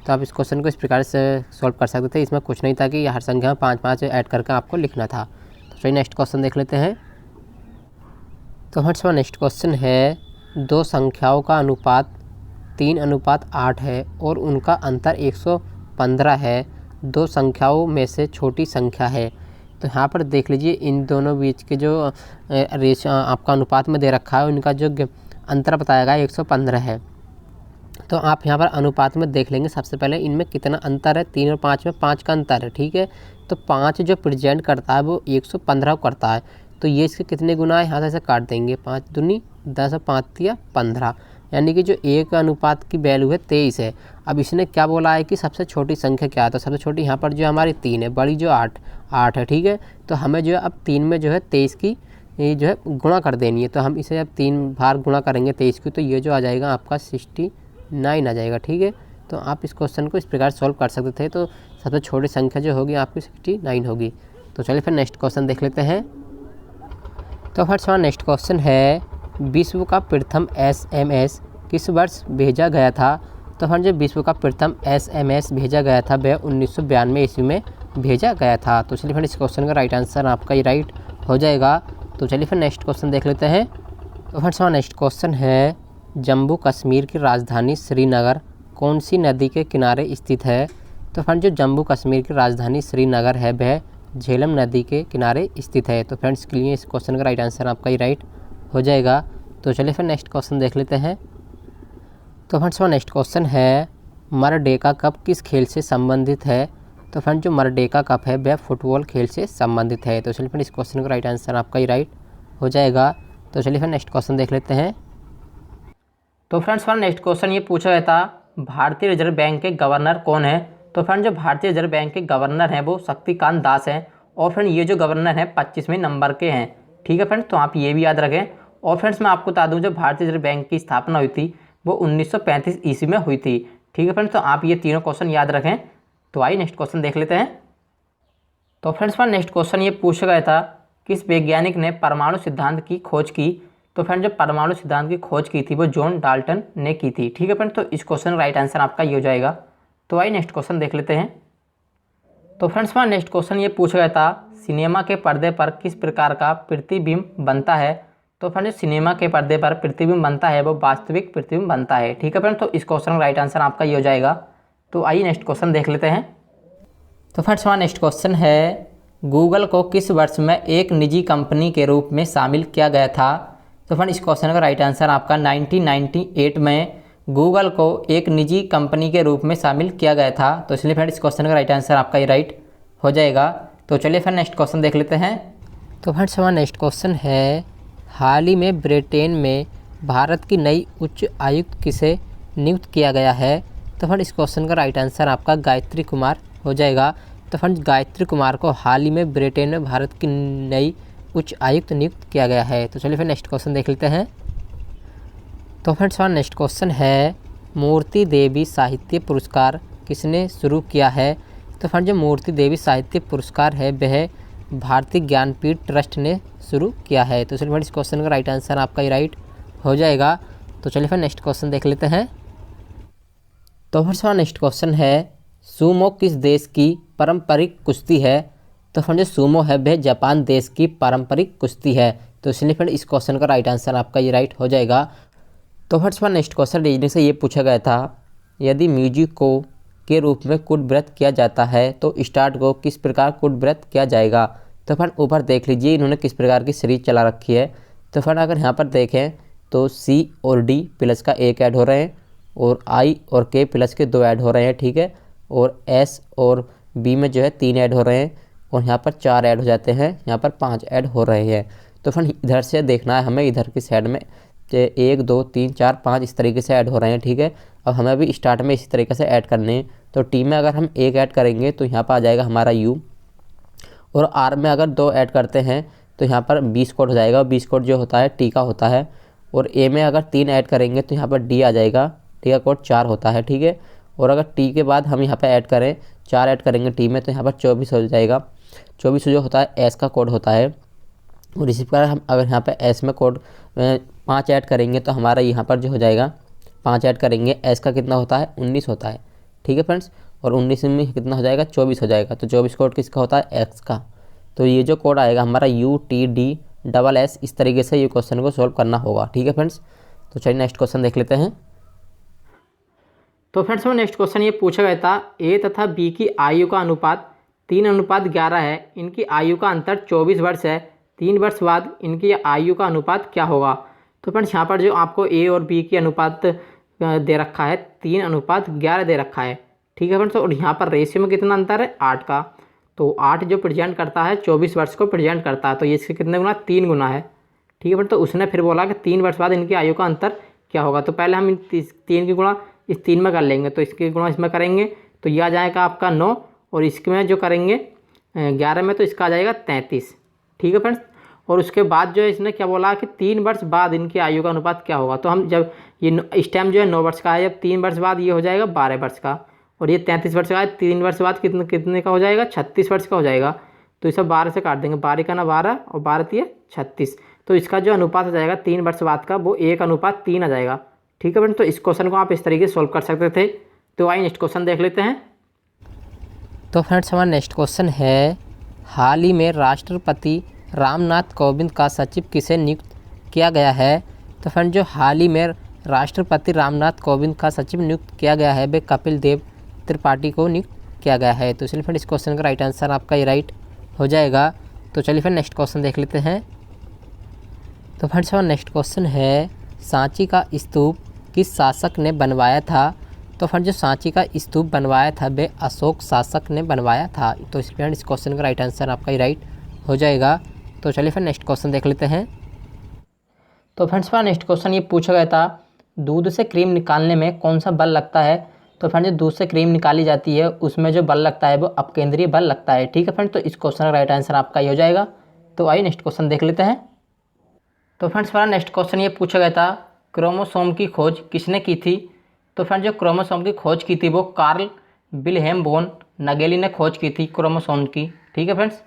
तो आप इस क्वेश्चन को इस प्रकार से सॉल्व कर सकते थे। इसमें कुछ नहीं था कि हर संख्या में 5-5 ऐड करके आपको लिखना था। तो चलिए नेक्स्ट क्वेश्चन देख लेते हैं। तो हमारे नेक्स्ट क्वेश्चन है, दो संख्याओं का अनुपात 3:8 है और उनका अंतर 115 है। दो संख्याओं में से छोटी संख्या है। तो यहाँ पर देख लीजिए इन दोनों बीच के जो रेशियो आपका अनुपात में दे रखा है, उनका जो अंतर बताया गया 115 है। तो आप यहाँ पर अनुपात में देख लेंगे सबसे पहले इनमें कितना अंतर है। 3 और 5 में 5 का अंतर है, ठीक है। तो 5 जो प्रेजेंट करता है वो 115 करता है। तो ये इसके कितने गुना है, यहाँ से काट देंगे, 5 दूनी 10 और 5 या 15, यानी कि जो एक अनुपात की वैल्यू है 23 है। अब इसने क्या बोला है कि सबसे छोटी संख्या क्या है? तो सबसे छोटी यहाँ पर जो हमारी 3 है, बड़ी जो 8 है, ठीक है। तो हमें जो है अब 3 में जो है 23 की ये जो है गुणा कर देनी है। तो हम इसे अब 3 बार गुणा करेंगे 23 की, तो ये जो आ जाएगा आपका 69 आ जाएगा, ठीक है। तो आप इस क्वेश्चन को इस प्रकार सॉल्व कर सकते थे। तो सबसे छोटी संख्या जो होगी आपकी 69 होगी। तो चलिए फिर नेक्स्ट क्वेश्चन देख लेते हैं। तो फर्स्ट हमारा नेक्स्ट क्वेश्चन है, विश्व का प्रथम SMS किस वर्ष भेजा गया था? तो फ्रेंड जो विश्व का प्रथम SMS भेजा गया था वह 1992 ईस्वी में भेजा गया था। तो चलिए फिर इस क्वेश्चन का राइट आंसर आपका ये राइट हो जाएगा। तो चलिए फिर नेक्स्ट क्वेश्चन देख लेते हैं। तो फ्रेंड्स हमारा नेक्स्ट क्वेश्चन है, जम्मू कश्मीर की राजधानी श्रीनगर कौन सी नदी के किनारे स्थित है? तो फ्रेंड जो जम्मू कश्मीर की राजधानी श्रीनगर है वह झेलम नदी के किनारे स्थित है। तो फ्रेंड्स के लिए इस क्वेश्चन का राइट आंसर आपका ही राइट हो जाएगा। तो चलिए फिर नेक्स्ट क्वेश्चन देख लेते हैं। तो फ्रेंड्स हमारा नेक्स्ट क्वेश्चन है, मरडेका कप किस खेल से संबंधित है? तो फ्रेंड्स जो मरडेका कप है वह फुटबॉल खेल से संबंधित है। तो चलिए फिर इस क्वेश्चन का राइट आंसर आपका ही राइट हो जाएगा। तो चलिए फिर नेक्स्ट क्वेश्चन देख लेते हैं। तो फ्रेंड्स हमारा नेक्स्ट क्वेश्चन ये पूछा गया था, भारतीय रिजर्व बैंक के गवर्नर कौन है? तो फ्रेंड जो भारतीय रिजर्व बैंक के गवर्नर हैं वो शक्तिकांत दास हैं। और फ्रेंड ये जो गवर्नर हैं 25वें नंबर के हैं, ठीक है फ्रेंड्स। तो आप ये भी याद रखें। और फ्रेंड्स मैं आपको बता दूं जो भारतीय रिजर्व बैंक की स्थापना हुई थी वो 1935 ईस्वी में हुई थी, ठीक है फ्रेंड्स। तो आप ये तीनों क्वेश्चन याद रखें। तो आइए नेक्स्ट क्वेश्चन देख लेते हैं। तो फ्रेंड्स हमारा नेक्स्ट क्वेश्चन ये पूछा गया था, किस वैज्ञानिक ने परमाणु सिद्धांत की खोज की? तो फ्रेंड जो परमाणु सिद्धांत की खोज की थी वो जॉन डाल्टन ने की थी। ठीक है फ्रेंड, तो इस क्वेश्चन का राइट आंसर आपका ये हो जाएगा। तो आइए नेक्स्ट क्वेश्चन देख लेते हैं। तो फ्रेंड्स हमारा नेक्स्ट क्वेश्चन ये पूछा गया था, सिनेमा के पर्दे पर किस प्रकार का प्रतिबिंब बनता है। तो फ्रेंड जो सिनेमा के पर्दे पर प्रतिबिंब बनता है वो वास्तविक प्रतिबिंब बनता है। ठीक है फ्रेंड, तो इस क्वेश्चन का राइट आंसर आपका ये हो जाएगा। तो आइए नेक्स्ट क्वेश्चन देख लेते हैं। तो फ्रेंड्स हमारा नेक्स्ट क्वेश्चन है, गूगल को किस वर्ष में एक निजी कंपनी के रूप में शामिल किया गया था। तो फ्रेंड इस क्वेश्चन का राइट आंसर आपका 1998 में गूगल को एक निजी कंपनी के रूप में शामिल किया गया था। तो इसलिए फ्रेंड इस क्वेश्चन का राइट आंसर आपका ये राइट हो जाएगा। तो चलिए फिर नेक्स्ट क्वेश्चन देख लेते हैं। तो फ्रेंड्स हमारा नेक्स्ट क्वेश्चन है, हाल ही में ब्रिटेन में भारत की नई उच्च आयुक्त किसे नियुक्त किया गया है। तो फ्रेंड इस क्वेश्चन का राइट आंसर आपका गायत्री कुमार हो जाएगा। तो फ्रेंड्स गायत्री कुमार को हाल ही में ब्रिटेन में भारत की नई उच्च आयुक्त नियुक्त किया गया है। तो चलिए फिर नेक्स्ट क्वेश्चन देख लेते हैं। तो फ्रेंड्स हमारा नेक्स्ट क्वेश्चन है, मूर्ति देवी साहित्य पुरस्कार किसने शुरू किया है। तो फ्रेंड जो मूर्ति देवी साहित्य पुरस्कार है वह भारतीय ज्ञानपीठ ट्रस्ट ने शुरू किया है। तो चलिए फ्रेंड इस क्वेश्चन का राइट आंसर आपका ही राइट हो जाएगा। तो चलिए फिर नेक्स्ट क्वेश्चन देख लेते हैं। तो फ्रेंड्स हमारा नेक्स्ट क्वेश्चन है, सूमो किस देश की पारंपरिक कुश्ती है। तो फ्रेंड जो सूमो है वह जापान देश की पारंपरिक कुश्ती है। तो इसलिए फ्रेंड इस क्वेश्चन का राइट आंसर आपका ये राइट हो जाएगा। तो फ्रेंड्स हमारा नेक्स्ट क्वेश्चन रीजनिंग से ये पूछा गया था, यदि म्यूजिक को के रूप में कुट व्रत किया जाता है तो स्टार्ट को किस प्रकार कुट व्रत किया जाएगा। तो फ्रेंड ऊपर देख लीजिए इन्होंने किस प्रकार की सीरीज चला रखी है। तो फ्रेंड अगर यहाँ पर देखें तो C और D प्लस का एक ऐड हो रहे हैं और I और K प्लस के 2 ऐड हो रहे हैं। ठीक है, और S और B में जो है 3 ऐड हो रहे हैं और यहाँ पर 4 ऐड हो जाते हैं, यहाँ पर 5 ऐड हो रहे हैं। तो फ्रेंड इधर से देखना है हमें, इधर की साइड में 1 2 3 4 5 इस तरीके से ऐड हो रहे हैं। ठीक है, अब हमें भी स्टार्ट में इसी तरीके से ऐड करने हैं। तो टी में अगर हम 1 ऐड करेंगे तो यहाँ पर आ जाएगा हमारा U, और R में अगर 2 ऐड करते हैं तो यहाँ पर 20 कोड हो जाएगा। 20 कोड जो होता है टी का होता है। और A में अगर 3 ऐड करेंगे तो यहाँ पर D आ जाएगा, टी का कोड 4 होता है। ठीक है, और अगर टी के बाद हम यहाँ पर ऐड करें 4 ऐड करेंगे टी में तो यहाँ पर 24 हो जाएगा। 24 जो होता है S का कोड होता है। और इसी प्रकार हम अगर यहाँ पर S में कोड 5 ऐड करेंगे तो हमारा यहाँ पर जो हो जाएगा 5 ऐड करेंगे, S का कितना होता है 19 होता है। ठीक है फ्रेंड्स, और 19 में कितना हो जाएगा 24 हो जाएगा। तो 24 कोड किसका होता है X का। तो ये जो कोड आएगा हमारा UTD+S, इस तरीके से ये क्वेश्चन को सॉल्व करना होगा। ठीक है फ्रेंड्स, तो चलिए नेक्स्ट क्वेश्चन देख लेते हैं। तो फ्रेंड्स में नेक्स्ट क्वेश्चन ये पूछा गया था, A तथा B की आयु का अनुपात 3:11 है, इनकी आयु का अंतर 24 वर्ष है, 3 वर्ष बाद इनकी आयु का अनुपात क्या होगा। तो फ्रेंड्स यहाँ पर जो आपको A और B की अनुपात दे रखा है 3:11 दे रखा है। ठीक है फ्रेंड्स, और यहाँ पर रेशियो में कितना अंतर है 8 का। तो 8 जो प्रेजेंट करता है 24 वर्ष को प्रेजेंट करता है, तो ये इसके कितने गुना 3 गुना है। ठीक है फ्रेंड्स, तो उसने फिर बोला कि 3 वर्ष बाद इनकी आयु का अंतर क्या होगा। तो पहले हम इन 3 की गुणा इस 3 में कर लेंगे, तो इसकी गुणा इसमें करेंगे तो ये आ जाएगा आपका 9, और इसमें जो करेंगे 11 में तो इसका आ जाएगा 33। ठीक है फ्रेंड्स, और उसके बाद जो है इसने क्या बोला कि 3 वर्ष बाद इनकी आयु का अनुपात क्या होगा। तो हम जब ये इस टाइम जो है 9 वर्ष का है, जब 3 वर्ष बाद ये हो जाएगा 12 वर्ष का, और ये 33 वर्ष का है, 3 वर्ष बाद कितने का हो जाएगा 36 वर्ष का हो जाएगा। तो इसे 12 से काट देंगे, 12 का ना 12 और 12 36। तो इसका जो अनुपात आ जाएगा 3 वर्ष बाद का वो 1:3 आ जाएगा। ठीक है फ्रेंड, तो इस क्वेश्चन को आप इस तरीके से सॉल्व कर सकते थे। तो आइए नेक्स्ट क्वेश्चन देख लेते हैं। तो फ्रेंड्स हमारा नेक्स्ट क्वेश्चन है, हाल ही में राष्ट्रपति रामनाथ कोविंद का सचिव किसे नियुक्त किया गया है। तो फ्रेंड जो हाल ही में राष्ट्रपति रामनाथ कोविंद का सचिव नियुक्त किया गया है वह कपिल देव त्रिपाठी को नियुक्त किया गया है। तो इसलिए फ्रेंड इस क्वेश्चन का राइट आंसर आपका ये राइट हो जाएगा। तो चलिए फिर नेक्स्ट क्वेश्चन देख लेते हैं। तो फ्रेंड्स हमारा नेक्स्ट क्वेश्चन है, सांची का स्तूप किस शासक ने बनवाया था। तो फ्रेंड जो सांची का स्तूप बनवाया था वह अशोक शासक ने बनवाया था। तो इस फ्रेंड इस क्वेश्चन का राइट आंसर आपका ही राइट हो जाएगा। तो चलिए फिर नेक्स्ट क्वेश्चन देख लेते हैं। तो फ्रेंड्स हमारा नेक्स्ट क्वेश्चन ये पूछा गया था, दूध से क्रीम निकालने में कौन सा बल लगता है। तो फ्रेंड जो दूध से क्रीम निकाली जाती है उसमें जो बल लगता है वो अपकेंद्रीय बल लगता है। ठीक है फ्रेंड, तो इस क्वेश्चन का राइट आंसर आपका ही हो जाएगा। तो आइए नेक्स्ट क्वेश्चन देख लेते हैं। तो फ्रेंड्स हमारा नेक्स्ट क्वेश्चन ये पूछा गया था, क्रोमोसोम की खोज किसने की थी। तो फ्रेंड जो क्रोमोसोम की खोज की थी वो कार्ल विल्हेम वॉन नगेली ने खोज की थी क्रोमोसोम की। ठीक है फ्रेंड्स,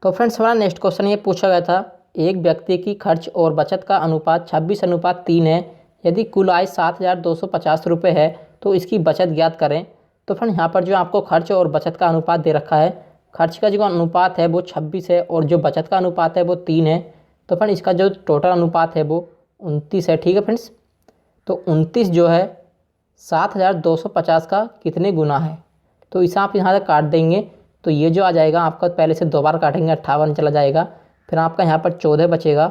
तो फ्रेंड्स हमारा नेक्स्ट क्वेश्चन ये पूछा गया था, एक व्यक्ति की खर्च और बचत का अनुपात 26:3 है। यदि कुल आय 7,250 रुपये है तो इसकी बचत ज्ञात करें। तो फ्रेंड यहाँ पर जो आपको खर्च और बचत का अनुपात दे रखा है, खर्च का जो अनुपात है वो 26 है और जो बचत का अनुपात है वो 3 है। तो फ्रेंड इसका जो टोटल अनुपात है वो 29 है। ठीक है फ्रेंड्स, तो 29 जो है 7,250 का कितने गुना है, तो इसे आप यहाँ से काट देंगे तो ये जो आ जाएगा आपका, पहले से 2 बार काटेंगे 58 चला जाएगा, फिर आपका यहाँ पर 14 बचेगा,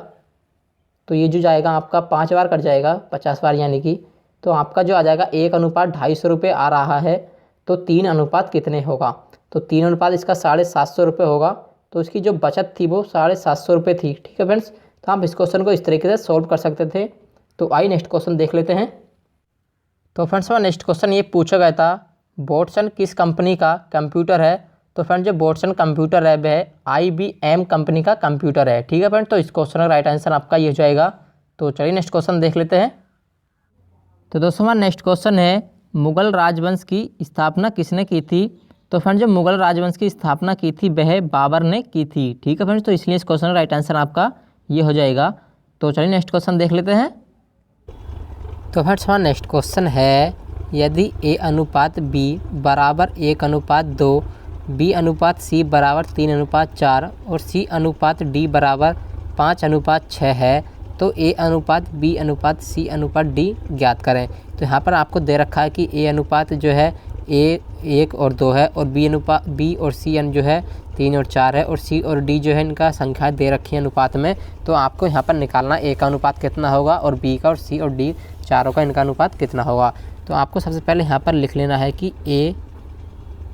तो ये जो जाएगा आपका 5 बार कट जाएगा 50 बार यानी कि, तो आपका जो आ जाएगा 1:250 रुपये आ रहा है। तो 3 अनुपात कितने होगा, तो 3 अनुपात इसका 750 रुपये होगा। तो इसकी जो बचत थी वो 750 रुपये थी। ठीक है फ्रेंड्स, तो आप इस क्वेश्चन को इस तरीके से सॉल्व कर सकते थे। तो आइए नेक्स्ट क्वेश्चन देख लेते हैं। तो फ्रेंड्स नेक्स्ट क्वेश्चन ये पूछा गया था, वॉटसन किस कंपनी का कंप्यूटर है। तो फ्रेंड जो वॉटसन कंप्यूटर है वह IBM कंपनी का कंप्यूटर है। ठीक है फ्रेंड, तो इस क्वेश्चन का राइट आंसर आपका ये हो जाएगा। तो चलिए नेक्स्ट क्वेश्चन देख लेते हैं। तो दोस्तों हमारा नेक्स्ट क्वेश्चन है, मुगल राजवंश की स्थापना किसने की थी। तो फ्रेंड जो मुगल राजवंश की स्थापना की थी वह बाबर ने की थी। ठीक है फ्रेंड्स, तो इसलिए इस क्वेश्चन का राइट आंसर आपका ये हो जाएगा। तो चलिए नेक्स्ट क्वेश्चन देख लेते हैं। तो फ्रेंड्स हमारा नेक्स्ट क्वेश्चन है, यदि A/B बराबर 1:2, B/C बराबर 3:4 और C/D बराबर 5:6 है तो A/B/C/D ज्ञात करें। तो यहाँ पर आपको दे रखा है कि A अनुपात जो है A 1 और 2 है और B और C जो है 3 और 4 है और C और D जो है इनका संख्या दे रखी है अनुपात में। तो आपको यहाँ पर निकालना A का अनुपात कितना होगा और B का और C और D चारों का इनका अनुपात कितना होगा। तो आपको सबसे पहले यहाँ पर लिख लेना है कि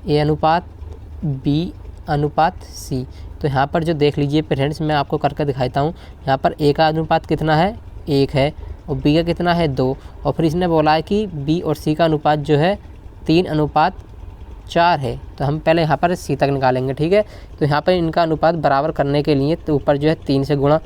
A अनुपात B/C। तो यहाँ पर जो देख लीजिए फ्रेंड्स, मैं आपको करके दिखाता हूँ। यहाँ पर A का अनुपात कितना है, 1 है, और B का कितना है, 2, और फिर इसने बोला है कि B और C का अनुपात जो है 3:4 है। तो हम पहले यहाँ पर C तक निकालेंगे। ठीक है, तो यहाँ पर इनका अनुपात बराबर करने के लिए तो ऊपर जो है 3 से गुणा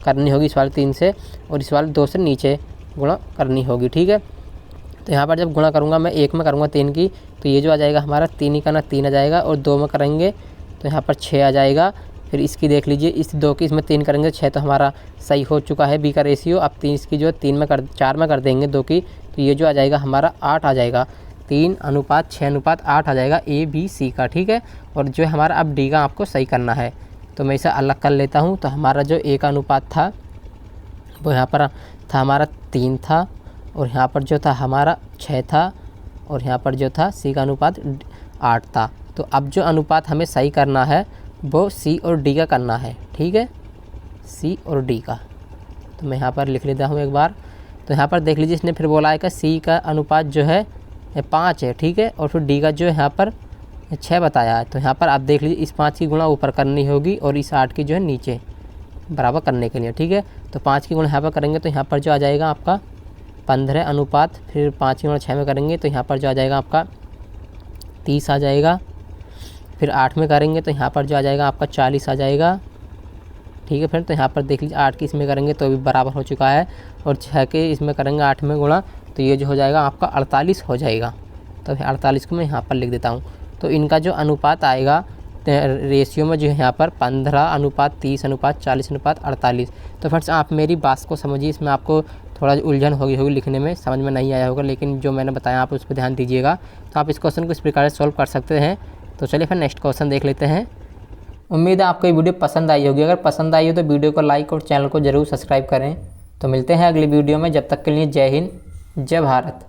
करनी होगी, इस वाले 3 से, और इस वाले 2 से नीचे गुणा करनी होगी। ठीक है, तो यहाँ पर जब गुणा करूँगा मैं 1 में करूँगा 3 की, तो ये जो आ जाएगा हमारा 3 ही का ना 3 आ जाएगा, और 2 में करेंगे तो यहाँ पर 6 आ जाएगा। फिर इसकी देख लीजिए, इस 2 की इसमें 3 करेंगे 6, तो हमारा सही हो चुका है B का रेशियो। अब 3 इसकी जो है 4 में कर देंगे 2 की, तो ये जो आ जाएगा हमारा 8 आ जाएगा, 3:6:8 आ जाएगा ABC का। ठीक है, और जो हमारा अब D का आपको सही करना है, तो मैं इसे अलग कर लेता हूँ। तो हमारा जो A का अनुपात था वो यहाँ पर था हमारा 3 था, और यहाँ पर जो था हमारा 6 था, और यहाँ पर जो था C का अनुपात 8 था। तो अब जो अनुपात हमें सही करना है वो C और D का करना है। ठीक है, C और D का, तो मैं यहाँ पर लिख लेता हूँ एक बार। तो यहाँ पर देख लीजिए, इसने फिर बोला है कि C का अनुपात जो है 5 है। ठीक है, और फिर D का जो है यहाँ पर 6 बताया है। तो यहाँ पर आप देख लीजिए, इस 5 की गुणा ऊपर करनी होगी और इस 8 की जो है नीचे बराबर करने के लिए। ठीक है, तो 5 की गुणा यहाँ पर करेंगे तो यहाँ पर जो आ जाएगा आपका 15 अनुपात, फिर 5 की गुणा 6 में करेंगे तो यहाँ पर जो आ जाएगा आपका 30 आ जाएगा। फिर 8 में करेंगे तो यहाँ पर जो आ जाएगा आपका 40 आ जाएगा। ठीक है फ्रेंड, तो यहाँ पर देख लीजिए 8 की इसमें करेंगे तो भी बराबर हो चुका है, और 6 के इसमें करेंगे 8 में गुणा, तो ये जो हो जाएगा आपका 48 हो जाएगा। तो 48 को मैं यहाँ पर लिख देता हूँ। तो इनका जो अनुपात आएगा रेशियो में जो है यहाँ पर 15:30:40:48। तो फ्रेंड्स आप मेरी बात को समझिए, इसमें आपको थोड़ा उलझन होगी लिखने में, समझ में नहीं आया होगा, लेकिन जो मैंने बताया आप उस पर ध्यान दीजिएगा। तो आप इस क्वेश्चन को इस प्रकार से सॉल्व कर सकते हैं। तो चलिए फिर नेक्स्ट क्वेश्चन देख लेते हैं। उम्मीद है आपको ये वीडियो पसंद आई होगी। अगर पसंद आई हो तो वीडियो को लाइक और चैनल को ज़रूर सब्सक्राइब करें। तो मिलते हैं अगली वीडियो में, जब तक के लिए जय हिंद, जय भारत।